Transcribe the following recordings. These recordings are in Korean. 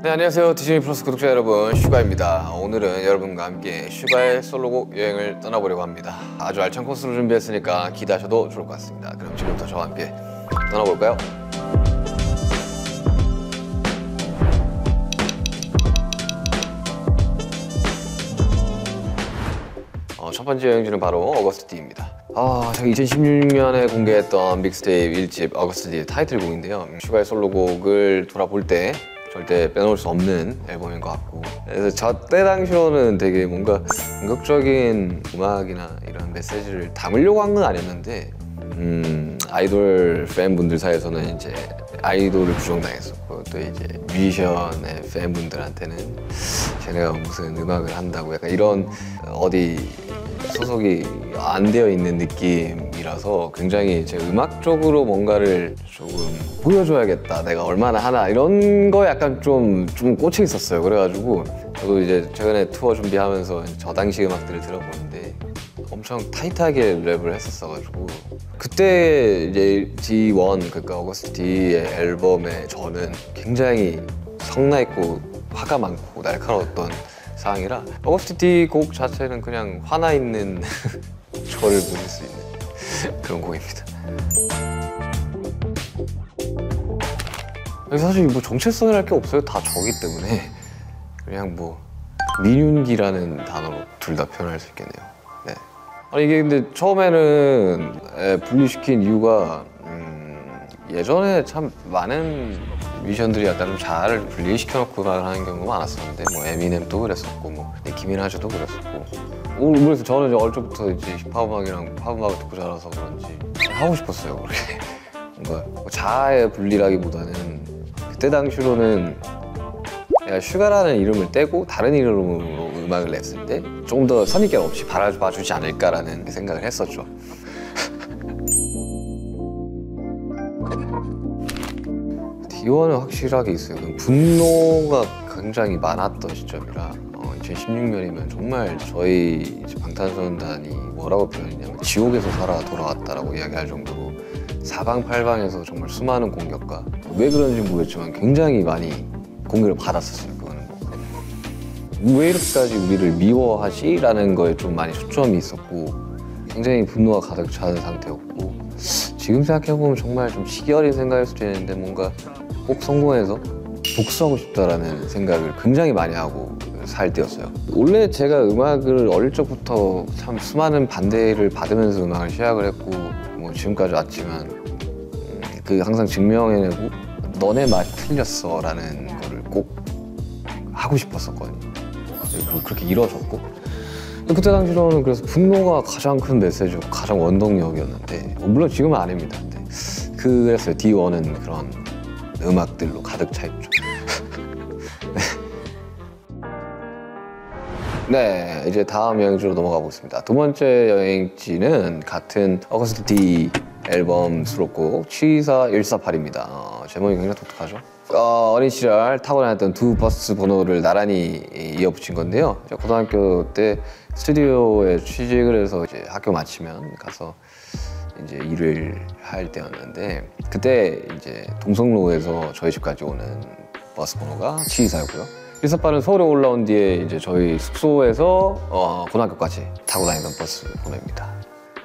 네, 안녕하세요. 디즈니 플러스 구독자 여러분, 슈가입니다. 오늘은 여러분과 함께 슈가의 솔로곡 여행을 떠나보려고 합니다. 아주 알찬 코스를 준비했으니까 기대하셔도 좋을 것 같습니다. 그럼 지금부터 저와 함께 떠나볼까요? 첫 번째 여행지는 바로 어거스트 D입니다. 제가 2016년에 공개했던 믹스테이프 1집 어거스트 D 타이틀곡인데요. 슈가의 솔로곡을 돌아볼 때 절대 빼놓을 수 없는 앨범인 것 같고, 그래서 저 때 당시로는 되게 뭔가 공격적인 음악이나 이런 메시지를 담으려고 한 건 아니었는데 아이돌 팬분들 사이에서는 이제 아이돌을 부정당했었고, 또 이제 뮤지션의 팬분들한테는 쟤네가 무슨 음악을 한다고 약간 이런 어디 소속이 안 되어 있는 느낌이라서 굉장히 제 음악적으로 뭔가를 조금 보여줘야겠다, 내가 얼마나 하나, 이런 거 약간 좀 꽂혀 있었어요. 그래가지고 저도 이제 최근에 투어 준비하면서 저 당시 음악들을 들어보는데 엄청 타이트하게 랩을 했었어가지고, 그때 이제 D1, 그러니까 어거스트 D의 앨범에 저는 굉장히 성나있고 화가 많고 날카로웠던 상황이라 어거스트 D 곡 자체는 그냥 화나 있는 저를 보실 수 있는 그런 곡입니다. 사실 뭐 정체성이랄 게 없어요. 다 저기 때문에 그냥 뭐 민윤기라는 단어로 둘 다 표현할 수 있겠네요. 네. 아니 이게 근데 처음에는 분리시킨 이유가 예전에 참 많은 뮤지션들이 약간 좀 잘 분리시켜놓고 음악을 하는 경우가 많았었는데, 뭐 에미넴도 그랬었고, 뭐 니키 미나즈도 그랬었고, 그래서 저는 이제 어릴 적부터 이제 힙합 음악이랑 팝 음악을 듣고 자라서 그런지 하고 싶었어요. 그렇게 뭔가 자아의 분리라기보다는 그때 당시로는 내가 슈가라는 이름을 떼고 다른 이름으로 음악을 냈을 때 조금 더 선입견 없이 바라봐주지 않을까라는 생각을 했었죠. D1은 확실하게 있어요. 분노가 굉장히 많았던 시점이라 2016년이면 정말 저희 방탄소년단이 뭐라고 표현했냐면 지옥에서 살아 돌아왔다라고 이야기할 정도로 사방팔방에서 정말 수많은 공격과, 왜 그런지 모르겠지만 굉장히 많이 공격을 받았었어요. 그거는 왜 이렇게까지 우리를 미워하지? 라는 거에 좀 많이 초점이 있었고, 굉장히 분노가 가득 차는 상태였고, 지금 생각해보면 정말 좀 시기 어린 생각일 수도 있는데 뭔가 꼭 성공해서 복수하고 싶다라는 생각을 굉장히 많이 하고 살 때였어요. 원래 제가 음악을 어릴 적부터 참 수많은 반대를 받으면서 음악을 시작을 했고, 뭐 지금까지 왔지만 그 항상 증명해내고 너네 말 틀렸어 라는 거를 꼭 하고 싶었었거든요. 뭐 그렇게 이뤄졌고, 그때 당시로는 그래서 분노가 가장 큰 메시지고 가장 원동력이었는데, 물론 지금은 아닙니다. 근데 그래서 D1은 그런 음악들로 가득 차 있죠. 네, 이제 다음 여행지로 넘어가 보겠습니다. 두 번째 여행지는 같은 어거스트 D 앨범 수록곡 취사 148입니다. 제목이 굉장히 독특하죠. 어린 시절 타고 다녔던 두 버스 번호를 나란히 이어붙인 건데요. 고등학교 때 스튜디오에 취직을 해서 이제 학교 마치면 가서 이제 일을 할 때였는데, 그때 이제 동성로에서 저희 집까지 오는 버스 번호가 724였고요. 148은 서울에 올라온 뒤에 이제 저희 숙소에서 고등학교까지 타고 다니던 버스 번호입니다.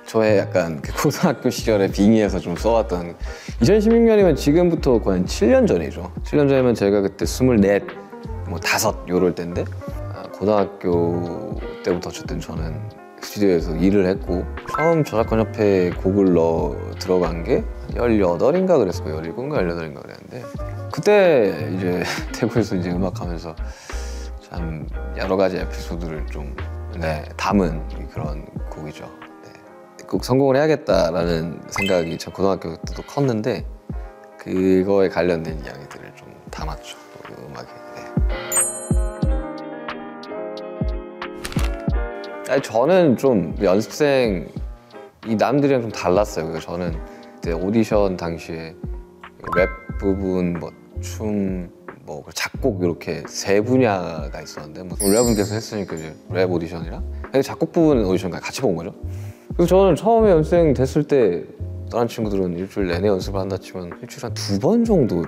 저의 약간 그 고등학교 시절에 빙의해서 좀 써왔던, 2016년이면 지금부터 거의 한 7년 전이죠. 7년 전이면 제가 그때 24, 뭐 5 요럴 때인데, 고등학교 때부터 어쨌든 저는 스튜디오에서 일을 했고, 처음 저작권협회에 곡을 넣어 들어간 게 18인가 그랬어요. 17인가 18인가 그랬는데, 그때 이제 태국에서 이제 음악하면서 참 여러 가지 에피소드를 좀 담은 그런 곡이죠. 꼭 성공을 해야겠다라는 생각이 저 고등학교 때도 컸는데, 그거에 관련된 이야기들을 좀 담았죠, 그 음악에. 저는 좀 연습생 이 남들이랑 좀 달랐어요. 그래서 저는 그때 오디션 당시에 랩 부분, 뭐 춤, 뭐 작곡 이렇게 세 분야가 있었는데, 뭐 랩은 계속 했으니까 이제 랩 오디션이랑 작곡 부분 오디션까지 같이 본 거죠. 그래서 저는 처음에 연습생 됐을 때 다른 친구들은 일주일 내내 연습을 한다 치면 일주일에 한 2번 정도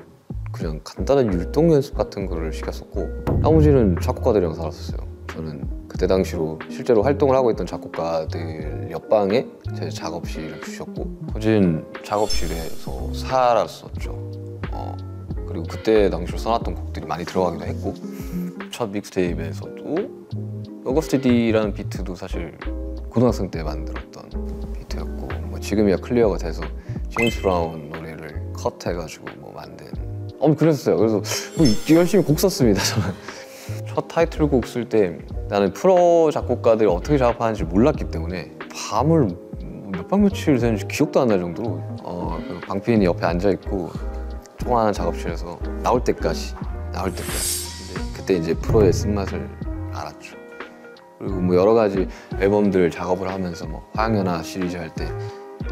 그냥 간단한 율동 연습 같은 거를 시켰었고, 나머지는 작곡가들이랑 살았었어요. 저는 그때 당시로 실제로 활동을 하고 있던 작곡가들 옆방에 제 작업실을 주셨고, 거진 작업실에서 살았었죠. 그리고 그때 당시로 써놨던 곡들이 많이 들어가기도 했고, 첫 믹스테이프에서도 어거스트 D라는 비트도 사실 고등학생 때 만들었던 비트였고, 뭐 지금이야 클리어가 돼서 제임스 브라운 노래를 컷해가지고 뭐 만든 그랬어요. 그래서 뭐 열심히 곡 썼습니다. 저는 첫 타이틀곡 쓸 때 나는 프로 작곡가들이 어떻게 작업하는지 몰랐기 때문에 밤을 몇 밤 며칠 새는지 기억도 안 날 정도로 그 방피인이 옆에 앉아있고 조그마한 작업실에서 나올 때까지 근데 그때 이제 프로의 쓴맛을 알았죠. 그리고 뭐 여러 가지 앨범들 작업을 하면서 뭐 화양연화 시리즈 할 때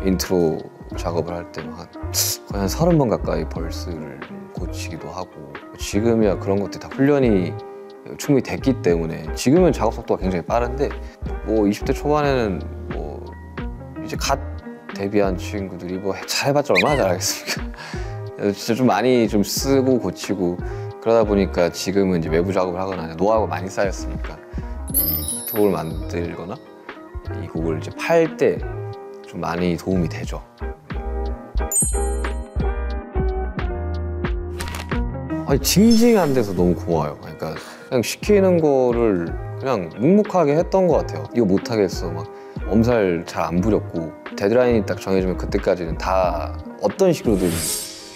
인트로 작업을 할 때 거의 한 30번 가까이 벌스를 고치기도 하고, 지금이야 그런 것들이 다 훈련이 충분히 됐기 때문에 지금은 작업 속도가 굉장히 빠른데, 뭐 20대 초반에는 뭐 이제 갓 데뷔한 친구들이 뭐 잘해봤자 얼마나 잘하겠습니까? 진짜 좀 많이 좀 쓰고 고치고 그러다 보니까 지금은 이제 외부 작업을 하거나 노하우가 많이 쌓였으니까 이 히트곡을 만들거나 이 곡을 이제 팔 때 좀 많이 도움이 되죠. 아니, 징징한 데서 너무 고마워요. 그러니까 그냥 시키는 거를 그냥 묵묵하게 했던 것 같아요. 이거 못하겠어 막 엄살 잘 안 부렸고, 데드라인이 딱 정해지면 그때까지는 다 어떤 식으로든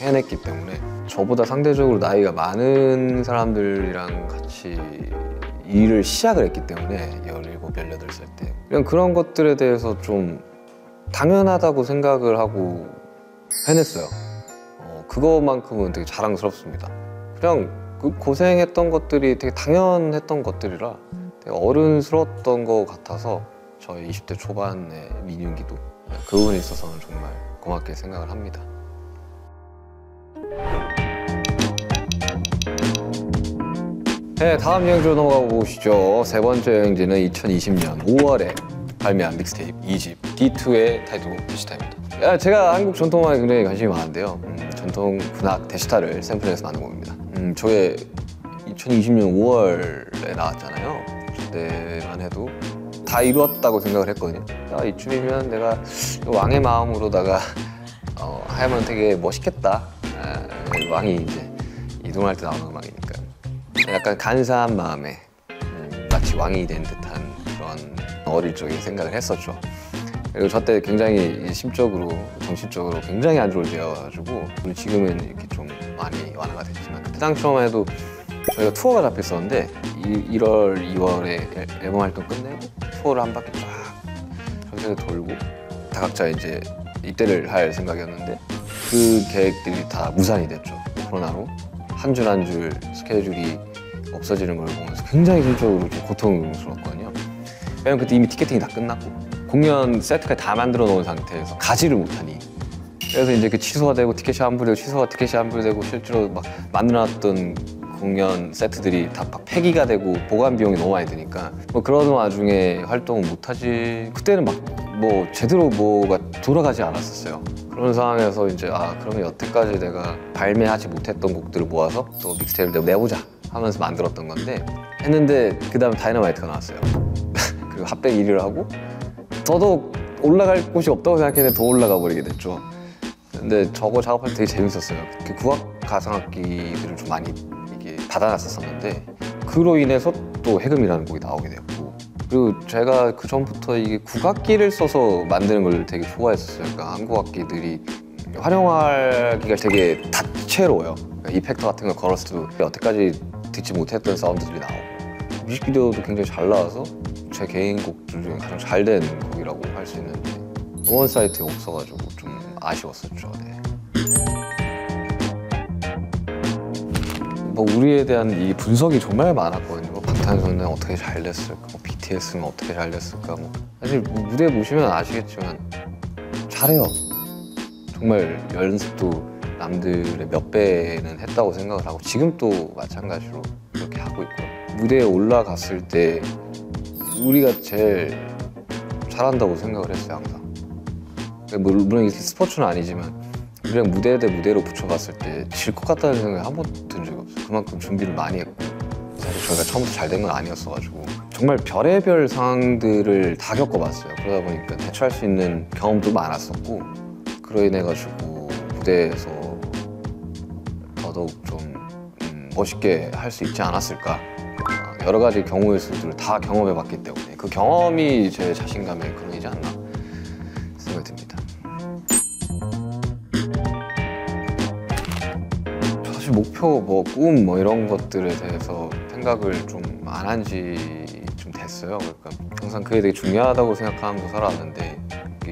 해냈기 때문에 저보다 상대적으로 나이가 많은 사람들이랑 같이 일을 시작을 했기 때문에 17, 18살 때 그냥 그런 것들에 대해서 좀 당연하다고 생각을 하고 해냈어요. 그거만큼은 되게 자랑스럽습니다. 그냥 그 고생했던 것들이 되게 당연했던 것들이라 되게 어른스러웠던 것 같아서 저의 20대 초반의 민윤기도 그 부분에 있어서는 정말 고맙게 생각을 합니다. 네, 다음 여행지로 넘어가 보시죠. 세 번째 여행지는 2020년 5월에 발매한 믹스테이프 2집 D2의 타이틀곡 데시타입니다. 제가 한국 전통음악에 굉장히 관심이 많은데요. 전통 군악 데시타를 샘플해서 만든 곡입니다. 저게 2020년 5월에 나왔잖아요. 그때만 해도 다 이루었다고 생각을 했거든요. 이쯤이면 내가 왕의 마음으로다가 하면 되게 멋있겠다. 왕이 이제 이동할 때 나오는 음악이니까 약간 간사한 마음에 마치 왕이 된 듯한 그런 어릴 적에 생각을 했었죠. 그리고 저 때 굉장히 심적으로, 정신적으로 굉장히 안 좋을 때여가지고, 지금은 이렇게 좀 많이 완화가 됐지만 그때 당시만 해도 저희가 투어가 잡혔었는데 1월, 2월에 앨범 활동 끝내고 투어를 한 바퀴 쫙 전 세계 돌고 다 각자 이제 입대를 할 생각이었는데 그 계획들이 다 무산이 됐죠. 코로나로 한 줄 한 줄 스케줄이 없어지는 걸 보면서 굉장히 심적으로 좀 고통스러웠거든요. 왜냐면 그때 이미 티켓팅이 다 끝났고 공연 세트까지 다 만들어 놓은 상태에서 가지를 못하니, 그래서 이제 그 취소가 되고 티켓이 환불되고 취소가 티켓이 환불되고 실제로 막 만들어놨던 공연 세트들이 다 폐기가 되고 보관 비용이 너무 많이 드니까 뭐 그런 와중에 활동을 못하지. 그때는 막 뭐 제대로 뭐가 돌아가지 않았었어요. 그런 상황에서 이제 그러면 여태까지 내가 발매하지 못했던 곡들을 모아서 또 믹스테이프를 내보자 하면서 만들었던 건데, 했는데 그 다음에 다이너마이트가 나왔어요. 그리고 핫백 1위를 하고 더더욱 올라갈 곳이 없다고 생각했는데 더 올라가 버리게 됐죠. 근데 저거 작업할 때 되게 재밌었어요. 그 국악 가상악기들을 좀 많이 이게 받아놨었는데 그로 인해서 또 해금이라는 곡이 나오게 되었고, 그리고 제가 그 전부터 이게 국악기를 써서 만드는 걸 되게 좋아했었어요. 그러니까 한국 악기들이 활용하기가 되게 다채로워요. 그러니까 이펙터 같은 걸 걸었을 때 여태까지 듣지 못했던 사운드들이 나오고, 뮤직비디오도 굉장히 잘 나와서 제 개인 곡들 중에 가장 잘 된 곡이라고 할 수 있는데 음원 사이트에 없어가지고 좀 아쉬웠었죠. 네. 뭐 우리에 대한 이 분석이 정말 많았거든요. 뭐 방탄소년단 어떻게 잘 됐을까, 뭐 BTS는 어떻게 잘 됐을까. 뭐 사실 무대 보시면 아시겠지만 잘해요. 정말 연습도 남들의 몇 배는 했다고 생각을 하고 지금 또 마찬가지로 그렇게 하고 있고요. 무대에 올라갔을 때 우리가 제일 잘한다고 생각을 했어요, 항상. 물론 이게 스포츠는 아니지만 우리랑 무대 대 무대로 붙여봤을 때 질 것 같다는 생각이 한 번도 든 적이 없어요. 그만큼 준비를 많이 했고 사실 저희가 처음부터 잘 된 건 아니었어가지고 정말 별의별 상황들을 다 겪어봤어요. 그러다 보니까 대처할 수 있는 경험도 많았었고 그로 인해 가지고 무대에서 더더욱 좀 멋있게 할 수 있지 않았을까. 여러 가지 경우의 수들을 다 경험해봤기 때문에 그 경험이 제 자신감의 근원이지 않나 생각이 듭니다. 사실 목표, 꿈 이런 것들에 대해서 생각을 좀 안 한 지 좀 됐어요. 그러니까 항상 그게 되게 중요하다고 생각하면서 살아왔는데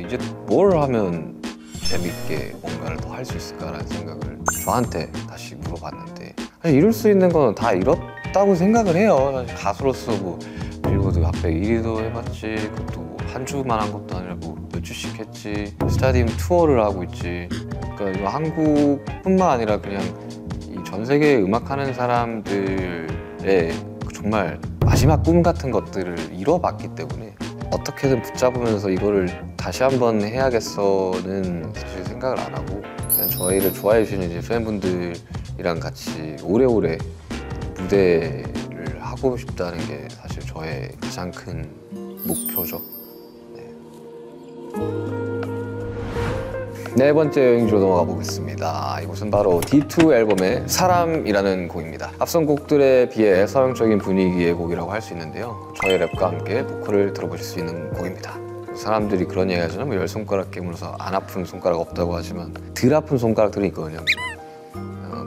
이제 뭘 하면 재밌게 뭔가를 더 할 수 있을까라는 생각을 저한테 다시 물어봤는데 사실 이룰 수 있는 건 다 이뤘다고 생각을 해요. 사실 가수로서 뭐 빌보드 핫백 1위도 해봤지 그것도 뭐 한 주만 한 것도 아니라 뭐 몇 주씩 했지 스타디움 투어를 하고 있지. 그러니까 이거 한국뿐만 아니라 그냥 이 전 세계에 음악하는 사람들의 정말 마지막 꿈 같은 것들을 이뤄봤기 때문에 어떻게든 붙잡으면서 이거를 다시 한번 해야겠어는 사실 생각을 안 하고 그냥 저희를 좋아해 주시는 이제 팬분들이랑 같이 오래오래 무대를 하고 싶다는 게 사실 저의 가장 큰 목표죠. 네 번째 여행지로 넘어가 보겠습니다. 이곳은 바로 D2 앨범의 사람이라는 곡입니다. 앞선 곡들에 비해 서정적인 분위기의 곡이라고 할 수 있는데요. 저의 랩과 함께 보컬을 들어보실 수 있는 곡입니다. 사람들이 그런 얘기 하잖아요. 뭐 10손가락 깨물어서 안 아픈 손가락 없다고 하지만 덜 아픈 손가락들이 있거든요.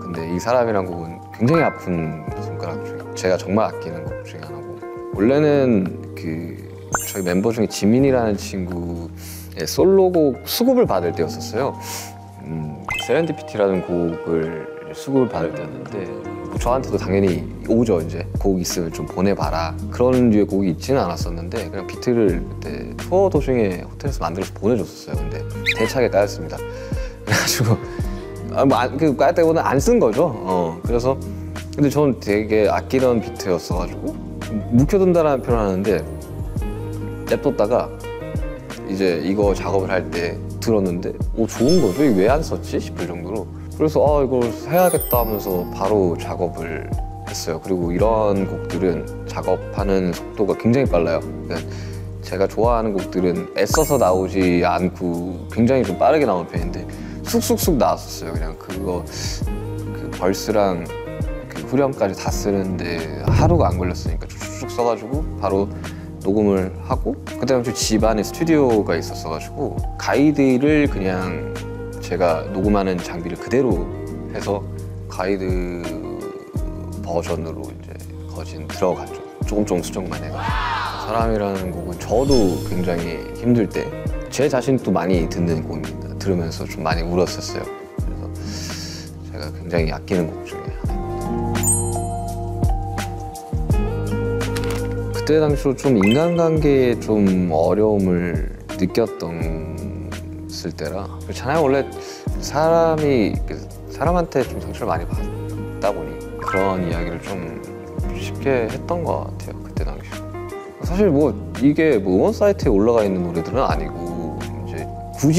근데 이 사람이란 곡은 굉장히 아픈 손가락 중에 제가 정말 아끼는 곡 중에 하나고 원래는 저희 멤버 중에 지민이라는 친구의 솔로곡 수급을 받을 때였었어요. 세렌디피티라는 곡을 수급을 받을 때였는데 저한테도 당연히 오죠. 이제 곡 있으면 좀 보내봐라 그런 류의 곡이 있지는 않았었는데 그냥 비트를 그때 투어 도중에 호텔에서 만들어서 보내줬었어요. 근데 대차게 까였습니다. 그래가지고 그 까였 때보다 안 쓴 거죠. 그래서 근데 저는 되게 아끼던 비트였어가지고 묵혀둔다라는 표현을 하는데 냅뒀다가 이제 이거 작업을 할 때 들었는데 좋은 거죠? 이거 왜 안 썼지? 싶을 정도로 그래서 이걸 해야겠다 하면서 바로 작업을 했어요. 그리고 이런 곡들은 작업하는 속도가 굉장히 빨라요. 그러니까 제가 좋아하는 곡들은 애써서 나오지 않고 굉장히 좀 빠르게 나오는 편인데 쑥쑥쑥 나왔었어요. 그냥 그 벌스랑 그 후렴까지 다 쓰는데 하루가 안 걸렸으니까 쭉쭉 써가지고 바로 녹음을 하고 그때 당시 집안에 스튜디오가 있었어가지고 가이드를 그냥 제가 녹음하는 장비를 그대로 해서 가이드 버전으로 이제 거진 들어갔죠. 조금 수정만 해가지고 사람이라는 곡은 저도 굉장히 힘들 때 제 자신도 많이 듣는 곡입니다. 들으면서 좀 많이 울었었어요. 그래서 제가 굉장히 아끼는 곡 중에 그때 당시로 좀 인간관계에 좀 어려움을 느꼈던 때라 그렇잖아요. 원래 사람이 사람한테 좀 상처를 많이 받다 보니 그런 이야기를 좀 쉽게 했던 것 같아요. 그때 당시 사실 이게 음원 사이트에 올라가 있는 노래들은 아니고 이제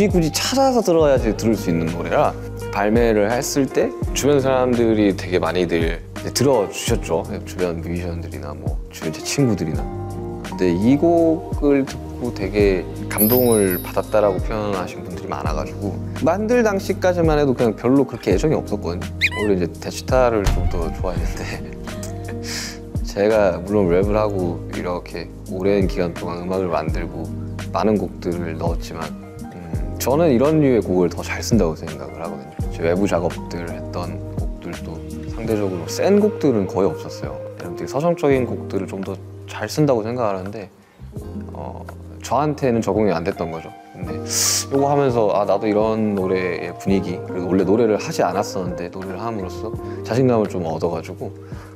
굳이 찾아서 들어야지 들을 수 있는 노래라 발매를 했을 때 주변 사람들이 되게 많이들 들어주셨죠. 주변 뮤지션들이나 주변 제 친구들이나. 근데 이 곡을 듣고 되게 감동을 받았다라고 표현하신 분들이 많아가지고 만들 당시까지만 해도 그냥 별로 그렇게 애정이 없었거든요. 오히려 이제 대치타를 좀 더 좋아했는데 제가 물론 랩을 하고 이렇게 오랜 기간 동안 음악을 만들고 많은 곡들을 넣었지만 저는 이런 류의 곡을 더 잘 쓴다고 생각을 하거든요. 제 외부 작업들을 했던 곡들도 상대적으로 센 곡들은 거의 없었어요. 되게 서정적인 곡들을 좀 더 잘 쓴다고 생각하는데 저한테는 적응이 안 됐던 거죠. 근데 이거 하면서 나도 이런 노래의 분위기 그리고 원래 노래를 하지 않았었는데 노래를 함으로써 자신감을 좀 얻어가지고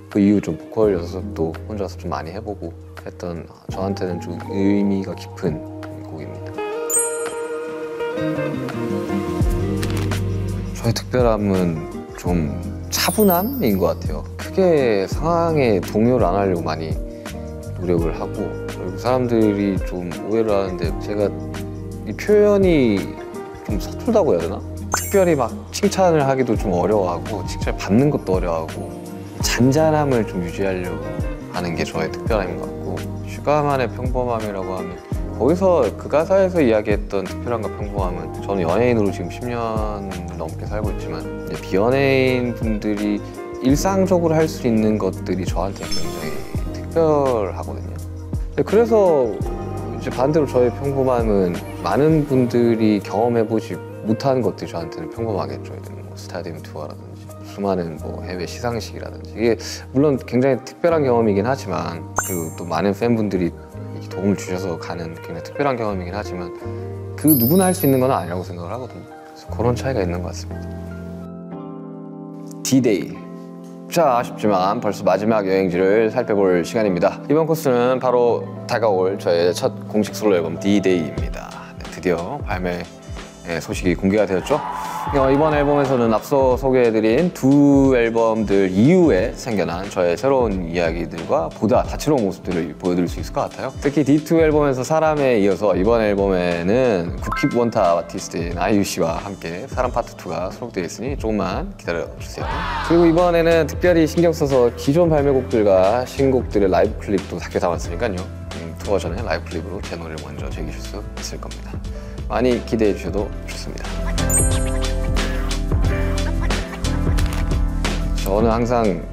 그 이후 좀 보컬 연습도 혼자서 좀 많이 해보고 했던 저한테는 좀 의미가 깊은 곡입니다. 저의 특별함은 좀 차분함인 것 같아요. 크게 상황에 동요를 안 하려고 많이 노력을 하고 그리고 사람들이 좀 오해를 하는데 제가 이 표현이 좀 서툴다고 해야 되나? 특별히 막 칭찬을 하기도 좀 어려워하고 칭찬을 받는 것도 어려워하고 잔잔함을 좀 유지하려고 하는 게 저의 특별함인 것 같고 슈가만의 평범함이라고 하면 거기서 그 가사에서 이야기했던 특별함과 평범함은 저는 연예인으로 지금 10년 넘게 살고 있지만 이제 비연예인 분들이 일상적으로 할 수 있는 것들이 저한테 굉장히 특별하거든요. 그래서 이제 반대로 저의 평범함은 많은 분들이 경험해보지 못한 것들이 저한테는 평범하겠죠. 뭐 스타디움 투어라든지 수많은 뭐 해외 시상식이라든지 이게 물론 굉장히 특별한 경험이긴 하지만 그리고 또 많은 팬분들이 도움을 주셔서 가는 굉장히 특별한 경험이긴 하지만 그 누구나 할 수 있는 건 아니라고 생각을 하거든요. 그래서 그런 차이가 있는 것 같습니다. D-Day. 자, 아쉽지만 벌써 마지막 여행지를 살펴볼 시간입니다. 이번 코스는 바로 다가올 저의 첫 공식 솔로 앨범 D-Day입니다. 네, 드디어 발매 소식이 공개가 되었죠. 이번 앨범에서는 앞서 소개해드린 두 앨범들 이후에 생겨난 저의 새로운 이야기들과 보다 다채로운 모습들을 보여드릴 수 있을 것 같아요. 특히 D2 앨범에서 사람에 이어서 이번 앨범에는 국힙 원탑 아티스트인 아이유 씨와 함께 사람 파트 2가 수록되어 있으니 조금만 기다려주세요. 그리고 이번에는 특별히 신경 써서 기존 발매곡들과 신곡들의 라이브 클립도 섞여 담았으니까요. 투어 전에 라이브 클립으로 제 노래를 먼저 즐기실 수 있을 겁니다. 많이 기대해 주셔도 좋습니다. 저는 항상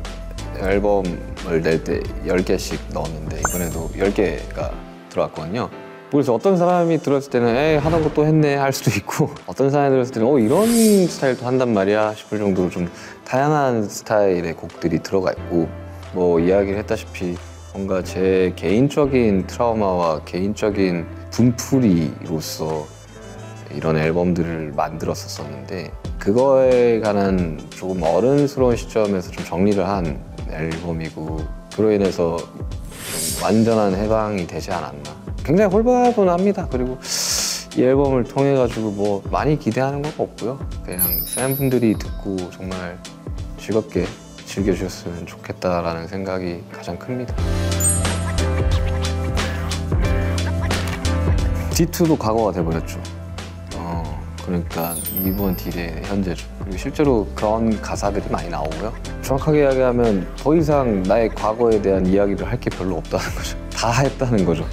앨범을 낼 때 10개씩 넣었는데 이번에도 10개가 들어왔거든요. 그래서 어떤 사람이 들었을 때는 에이 하던 것도 했네 할 수도 있고 어떤 사람이 들었을 때는 이런 스타일도 한단 말이야 싶을 정도로 좀 다양한 스타일의 곡들이 들어가 있고 뭐 이야기를 했다시피 뭔가 제 개인적인 트라우마와 개인적인 분풀이로서 이런 앨범들을 만들었었는데 그거에 관한 조금 어른스러운 시점에서 좀 정리를 한 앨범이고 그로 인해서 좀 완전한 해방이 되지 않았나. 굉장히 홀가분합니다. 그리고 이 앨범을 통해 가지고 뭐 많이 기대하는 건 없고요. 그냥 팬분들이 듣고 정말 즐겁게 즐겨주셨으면 좋겠다라는 생각이 가장 큽니다. D2도 과거가 돼버렸죠. 그러니까 이번 D-Day 현재죠. 그리고 실제로 그런 가사들이 많이 나오고요. 정확하게 이야기하면 더 이상 나의 과거에 대한 이야기를 할 게 별로 없다는 거죠. 다 했다는 거죠.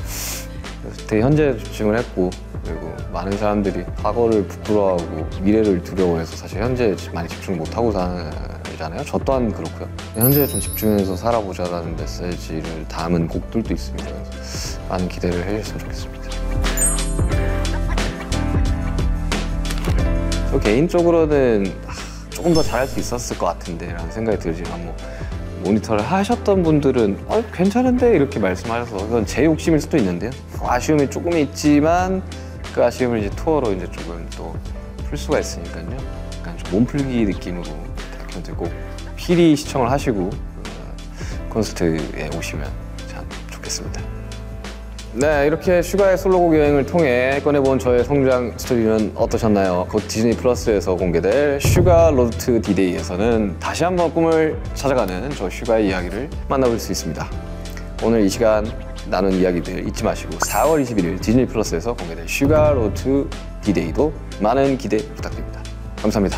그래서 되게 현재에 집중을 했고 그리고 많은 사람들이 과거를 부끄러워하고 미래를 두려워해서 사실 현재에 많이 집중 못하고 살잖아요. 저 또한 그렇고요. 현재에 좀 집중해서 살아보자라는 메시지를 담은 곡들도 있습니다. 그래서 많은 기대를 해주셨으면 좋겠습니다. 저 개인적으로는 조금 더 잘할 수 있었을 것 같은데 라는 생각이 들지만 뭐 모니터를 하셨던 분들은 괜찮은데 이렇게 말씀하셔서 그건 제 욕심일 수도 있는데요. 아쉬움이 조금 있지만 그 아쉬움을 이제 투어로 이제 조금 또 풀 수가 있으니까요. 약간 좀 몸풀기 느낌으로 꼭 필히 시청을 하시고 콘서트에 오시면 참 좋겠습니다. 네, 이렇게 슈가의 솔로곡 여행을 통해 꺼내본 저의 성장 스토리는 어떠셨나요? 곧 디즈니 플러스에서 공개될 슈가 로드 투 D-Day에서는 다시 한번 꿈을 찾아가는 저 슈가의 이야기를 만나볼 수 있습니다. 오늘 이 시간 나눈 이야기들 잊지 마시고 4월 21일 디즈니 플러스에서 공개될 슈가 로드 투 D-Day도 많은 기대 부탁드립니다. 감사합니다.